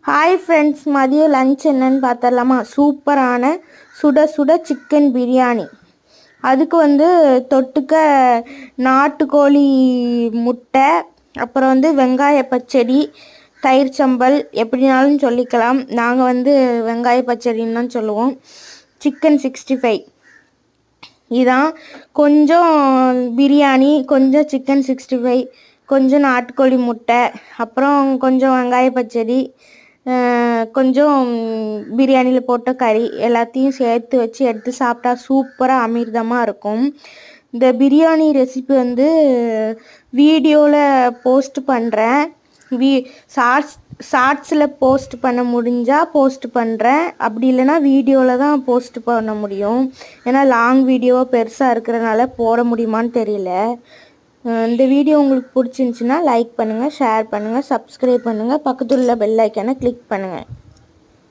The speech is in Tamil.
ஹாய் ஃப்ரெண்ட்ஸ், மதிய லஞ்ச் என்னன்னு பார்த்தரலாமா? சூப்பரான சுட சுட சிக்கன் பிரியாணி. அதுக்கு தொட்டுக்க நாட்டுக்கோழி முட்டை, அப்புறம் வெங்காய பச்சடி, தயிர் சம்பல், எப்படினாலும் சொல்லிக்கலாம். நாங்கள் வெங்காய பச்சடின்னு தான் சொல்லுவோம். சிக்கன் 65 இதான். கொஞ்சம் பிரியாணி, கொஞ்சம் சிக்கன் 65, கொஞ்சம் நாட்டுக்கோழி முட்டை, அப்புறம் கொஞ்சம் வெங்காய பச்சடி, கொஞ்சம் பிரியாணியில் போட்ட கறி, எல்லாத்தையும் சேர்த்து வச்சு எடுத்து சாப்பிட்டா சூப்பராக அமிர்தமாக இருக்கும். இந்த பிரியாணி ரெசிபி வீடியோவில் போஸ்ட் பண்ணுறேன். ஷார்ட்ஸில் போஸ்ட் பண்ண முடிஞ்சால் போஸ்ட் பண்ணுறேன். அப்படி இல்லைனா வீடியோவில் தான் போஸ்ட் பண்ண முடியும். ஏன்னா லாங் வீடியோ பெருசாக இருக்கிறனால போட முடியுமான்னு தெரியல. இந்த வீடியோ உங்களுக்கு பிடிச்சிருந்துச்சின்னா லைக் பண்ணுங்கள், ஷேர் பண்ணுங்கள், சப்ஸ்கிரைப் பண்ணுங்கள், பக்கத்தில் உள்ள பெல் ஐக்கானை கிளிக் பண்ணுங்கள்.